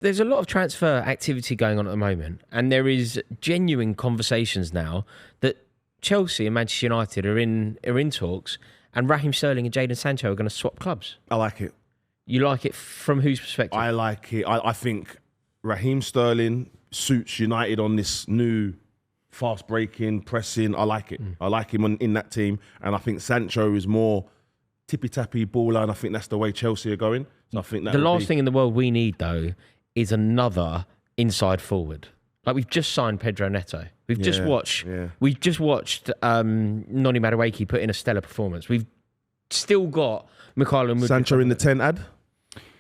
there's a lot of transfer activity going on at the moment, and there is genuine conversations now that Chelsea and Manchester United are in talks, and Raheem Sterling and Jadon Sancho are going to swap clubs. I like it. You like it from whose perspective? I like it. I think Raheem Sterling suits United on this new fast breaking, pressing. I like it. I like him in that team. And I think Sancho is more tippy-tappy baller, and I think that's the way Chelsea are going. So I think that the last thing in the world we need, though, is another inside forward. Like, we've just signed Pedro Neto. We've just watched Noni Madueke put in a stellar performance. We've still got McKola and Sancho in the 10 ad.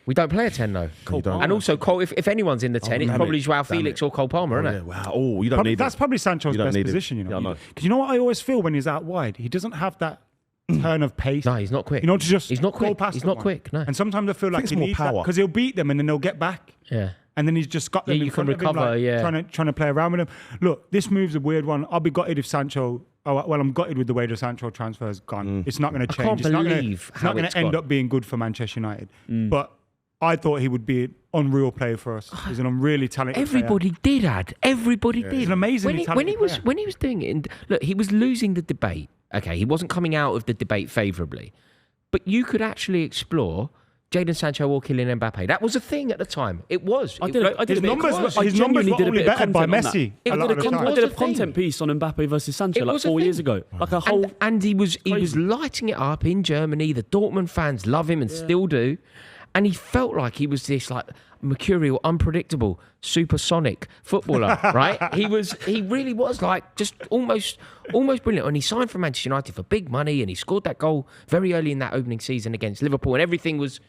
We don't play a 10, though. And also, Cole, if anyone's in the 10, it's probably Joao Felix or Cole Palmer, isn't it? Wow. Oh, you don't need That's probably Sancho's best position, you know. Because you know what I always feel when he's out wide? He doesn't have that turn of pace. No, he's not quick. You know, to just he's not quick. He's not quick, no. And sometimes I feel like he needs that because he'll beat them and then they'll get back. Yeah. And then he's just got them in front of him, trying to play around with him. Look, this move's a weird one. I'll be gutted if Sancho... I'm gutted with the way the Sancho transfer has gone. It's not going to change. It's not going to end up being good for Manchester United. But I thought he would be an unreal player for us. He's an really talented Everybody player. did, Ad. Everybody did. He's an amazingly talented player. When he was doing it, look, he was losing the debate. Okay, he wasn't coming out of the debate favourably. But you could actually explore Jadon Sancho or Kylian Mbappe. That was a thing at the time. It was. His numbers were only bettered by Messi. I did a content piece on Mbappe versus Sancho like 4 years ago. Like a whole... And he was lighting it up in Germany. The Dortmund fans love him and still do. And he felt like he was this like mercurial, unpredictable, supersonic footballer, right? He really was like just almost brilliant. And he signed for Manchester United for big money, and he scored that goal very early in that opening season against Liverpool, and everything was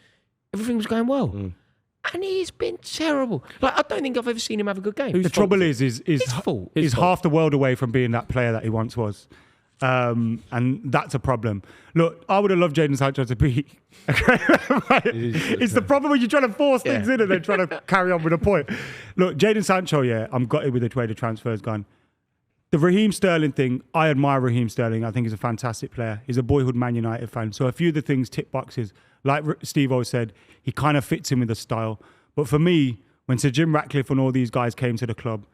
going well. And he's been terrible. Like, I don't think I've ever seen him have a good game. The trouble is His half the world away from being that player that he once was. And that's a problem. Look, I would have loved Jadon Sancho to be. It's the problem when you're trying to force things in and then trying to carry on with a point. Look, Jadon Sancho, I'm gutted with the way the transfer's gone. The Raheem Sterling thing, I admire Raheem Sterling. I think he's a fantastic player. He's a boyhood Man United fan. So a few of the things tick boxes. Like Steve always said, he kind of fits in with the style. But for me, when Sir Jim Ratcliffe and all these guys came to the club,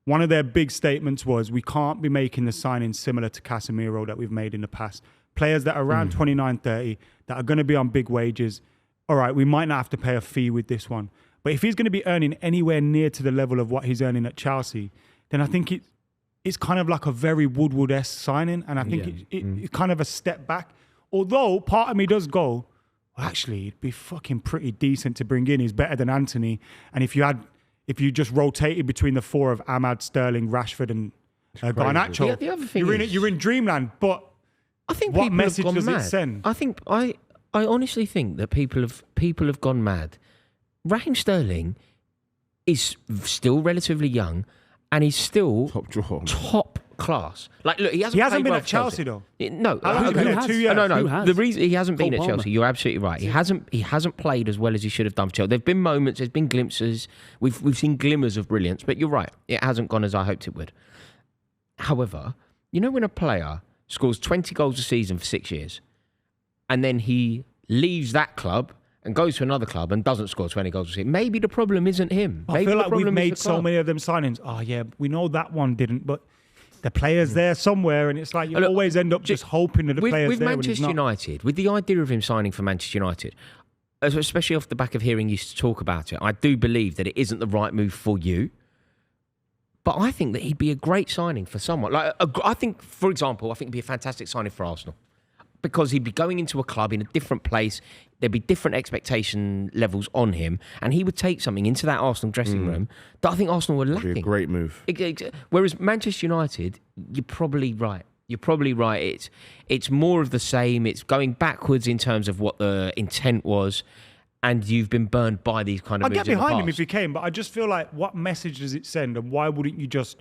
one of their big statements was, we can't be making the signings similar to Casemiro that we've made in the past. Players that are around 29, 30, that are going to be on big wages. All right, we might not have to pay a fee with this one. But if he's going to be earning anywhere near to the level of what he's earning at Chelsea, then I think it's kind of like a very Woodward-esque signing. And I think it's kind of a step back. Although part of me does go, actually, it'd be fucking pretty decent to bring in. He's better than Anthony. And if you just rotated between the four of Ahmad, Sterling, Rashford, and Garnacho, the other thing you're in dreamland. But I think what people message have gone does mad. it send? I honestly think that people have gone mad. Raheem Sterling is still relatively young, and he's still top class. Like, look, he hasn't been well at Chelsea though. No, No. The reason he hasn't been at Palmer. Chelsea, you're absolutely right. He hasn't played as well as he should have done for Chelsea. There've been moments, there's been glimpses. We've seen glimmers of brilliance, but you're right. It hasn't gone as I hoped it would. However, you know when a player scores 20 goals a season for 6 years, and then he leaves that club and goes to another club and doesn't score 20 goals a season, maybe the problem isn't him. I feel like we've made so many of them signings. Oh yeah, we know that one didn't, but the player's there somewhere, and it's like you always end up just hoping that the player's with there. Manchester United, with the idea of him signing for Manchester United, especially off the back of hearing you talk about it, I do believe that it isn't the right move for you. But I think that he'd be a great signing for someone. Like, I think, for example, it'd be a fantastic signing for Arsenal. Because he'd be going into a club in a different place. There'd be different expectation levels on him. And he would take something into that Arsenal dressing room that I think Arsenal were lacking. Be a great move. Whereas Manchester United, you're probably right. It's more of the same. It's going backwards in terms of what the intent was. And you've been burned by these kind of I'd moves get behind in the him if past. he came, but I just feel like, what message does it send, and why wouldn't you just...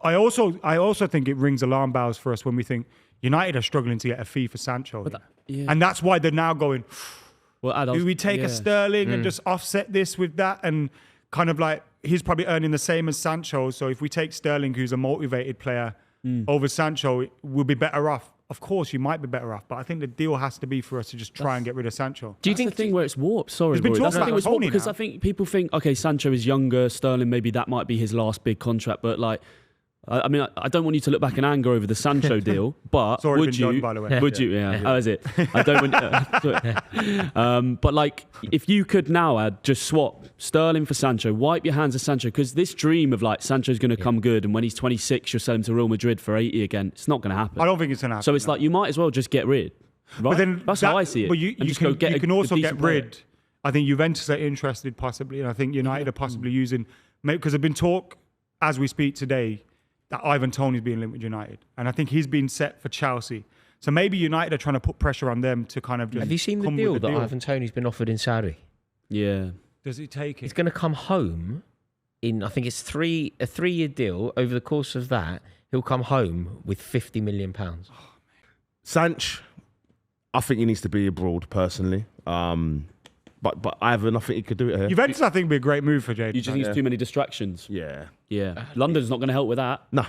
I also think it rings alarm bells for us when we think United are struggling to get a fee for Sancho. And that's why they're now going, do we take a Sterling and just offset this with that? And kind of like, he's probably earning the same as Sancho, so if we take Sterling, who's a motivated player, over Sancho, we'll be better off. of course, you might be better off, but I think the deal has to be for us to just try and get rid of Sancho. Do you think the thing where it's warped? Sorry, There's been Rory. talk That's the about thing where it's Tony warped because now. I think people think, okay, Sancho is younger, Sterling, maybe that might be his last big contract, but like, I mean, I don't want you to look back in anger over the Sancho deal, but It's already would been you? done, by the way. Would you? Yeah. How is it? I don't want. But like, if you could now just swap Sterling for Sancho, wipe your hands of Sancho, because this dream of like Sancho's going to come good, and when he's 26, you'll sell him to Real Madrid for 80 again. It's not going to happen. I don't think it's going to happen. So it's like you might as well just get rid. Right? But then That's how I see it. But you And just can also get player. rid. I think Juventus are interested possibly, and I think United are possibly using, because there's been talk as we speak today that Ivan Toney's being linked with United, and I think he's been set for Chelsea. So maybe United are trying to put pressure on them to kind of just. Have you seen the come deal with that Ivan Toney's been offered in Saudi? Yeah. Does he take He's it? going to come home in, I think it's a 3-year deal. Over the course of that, he'll come home with £50 million. Sanch, I think he needs to be abroad personally. But Ivan, I think he could do it here. Juventus, I think, would be a great move for Jadon. You just need too many distractions. Yeah. Yeah. London's not going to help with that. No.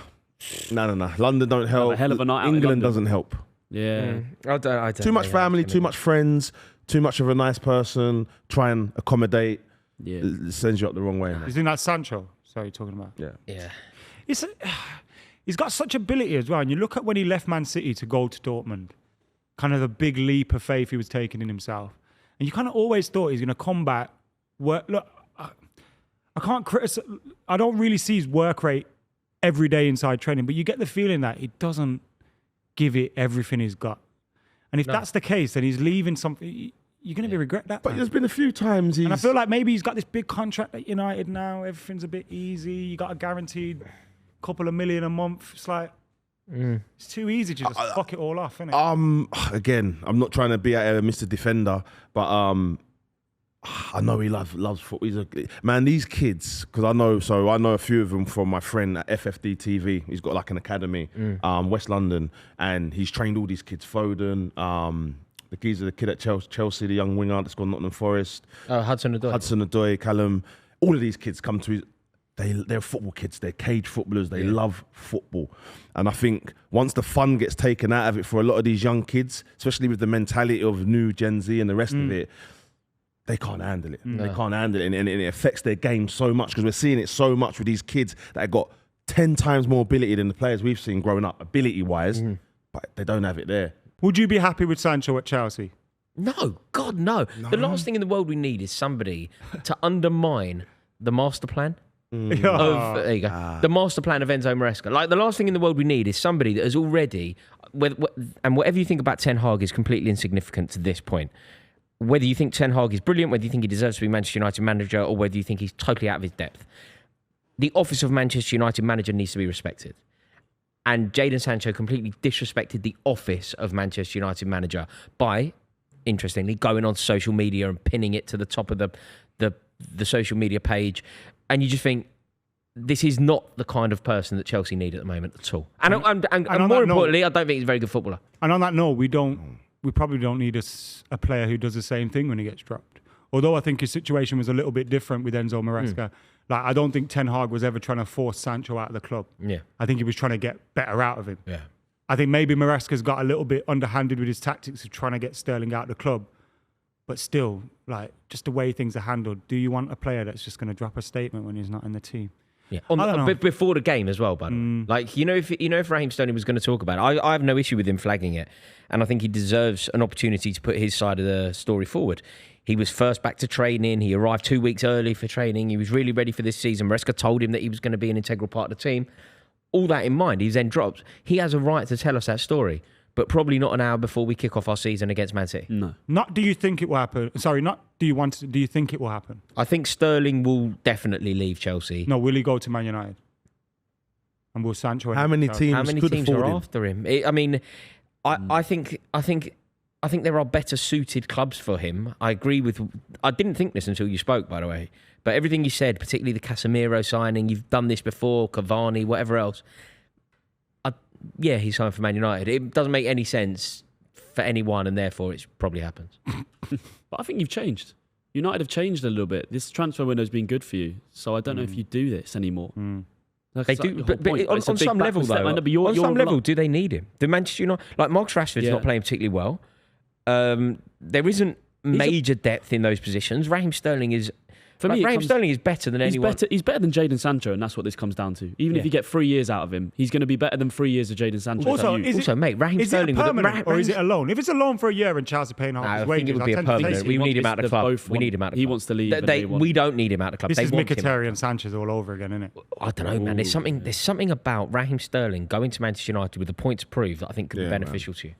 London don't help. a hell of a night out in England London. doesn't help. Yeah. I don't Too much think that's family, gonna too be- much friends, too much of a nice person. Try and accommodate. Yeah. It sends you up the wrong way. You think that's Sancho? Sorry, you're talking about. Yeah. Yeah. He's got such ability as well. And you look at when he left Man City to go to Dortmund, kind of the big leap of faith he was taking in himself. And you kind of always thought he's going to come back. Look, I can't criticize. I don't really see his work rate every day inside training, but you get the feeling that he doesn't give it everything he's got. And if that's the case, then he's leaving something. You're going to be regret that. But man. there's been a few times he's... And I feel like maybe he's got this big contract at United now. Everything's a bit easy. You got a guaranteed couple of million a month. It's like it's too easy to just fuck it all off, isn't it? Again, I'm not trying to be a Mr. Defender, but I know he loves football. Man, these kids, because I know a few of them from my friend at FFD TV. He's got like an academy, West London, and he's trained all these kids. Foden, the kid at Chelsea, the young winger that's gone Nottingham Forest. Hudson-Odoi, Callum. All of these kids come to they're football kids. They're cage footballers. They love football. And I think once the fun gets taken out of it for a lot of these young kids, especially with the mentality of new Gen Z and the rest of it, they can't handle it. They can't handle it. And it affects their game so much because we're seeing it so much with these kids that have got 10 times more ability than the players we've seen growing up, ability-wise, but they don't have it there. Would you be happy with Sancho at Chelsea? No, God, no. The last thing in the world we need is somebody to undermine the master plan. There you go. The master plan of Enzo Maresca. Like, the last thing in the world we need is somebody that has already, and whatever you think about Ten Hag is completely insignificant to this point. Whether you think Ten Hag is brilliant, whether you think he deserves to be Manchester United manager, or whether you think he's totally out of his depth, the office of Manchester United manager needs to be respected. And Jadon Sancho completely disrespected the office of Manchester United manager by, interestingly, going on social media and pinning it to the top of the social media page. And you just think, this is not the kind of person that Chelsea need at the moment at all. And more importantly, I don't think he's a very good footballer. And on that note, we probably don't need a player who does the same thing when he gets dropped. Although I think his situation was a little bit different with Enzo Maresca. Like, I don't think Ten Hag was ever trying to force Sancho out of the club. Yeah. I think he was trying to get better out of him. Yeah. I think maybe Maresca's got a little bit underhanded with his tactics of trying to get Sterling out of the club. But still, like, just the way things are handled, do you want a player that's just going to drop a statement when he's not in the team? Yeah, I don't know. before the game as well, by the way. Like, if Raheem Sterling was going to talk about it, I have no issue with him flagging it, and I think he deserves an opportunity to put his side of the story forward. He was first back to training. He arrived 2 weeks early for training. He was really ready for this season. Maresca told him that he was going to be an integral part of the team. All that in mind, he's then dropped. He has a right to tell us that story, but probably not an hour before we kick off our season against Man City. No. Not do you think it will happen? Sorry, not do you want to, do you think it will happen? I think Sterling will definitely leave Chelsea. No, will he go to Man United? And will Sancho? How many teams could teams afford are him? after him? I think there are better suited clubs for him. I agree with. I didn't think this until you spoke, by the way. But everything you said, particularly the Casemiro signing, you've done this before, Cavani, whatever else. Yeah, he's signed for Man United. It doesn't make any sense for anyone, and therefore it probably happens. But I think you've changed. United have changed a little bit. This transfer window's been good for you, so I don't know if you do this anymore. That's They the do, whole but point. on It's a big some level backward step, though, man, but you're on some level, like- do they need him? Do Manchester United, like Marcus Rashford's Yeah. not playing particularly well. There isn't major depth in those positions. Raheem Sterling is. For me, Raheem Sterling is better than anyone. He's better than Jadon Sancho, and that's what this comes down to. Even if you get 3 years out of him, he's going to be better than 3 years of Jadon Sancho. Also, Is is it- mate, Raheem Is Sterling it a permanent or is it a loan? If it's a loan for a year and Chelsea paying half I his think wages, it would be a tend to take permanent. it. We need him out of the club. We need him out of the club. He wants to leave. and they want We him. don't need him out of the club. This They is want him. Mkhitaryan Sanchez all over again, isn't it? I don't know, man. There's something about Raheem Sterling going to Manchester United with the point to prove that I think could be beneficial to you.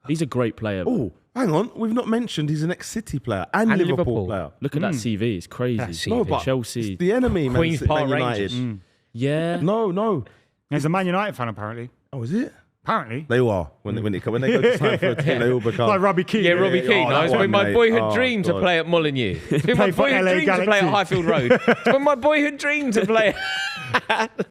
He's a great player. Oh, hang on. We've not mentioned he's an ex-City player and Liverpool Liverpool. player. Look at that CV. It's crazy. That CV. No, but Chelsea. it's the enemy, man. Queen's Park Man United. Rangers. Yeah. No. He's a Man United fan, apparently. Oh, is it? Apparently. They are. When they go to sign for a team, they all become. Like Robbie Keane. Yeah, Robbie Keane. that It's one, been my mate. boyhood Oh, dream to God. play at Molineux. It's been my Play for boyhood LA dream to play at Galaxy. Highfield Road. It's been my boyhood dream to play.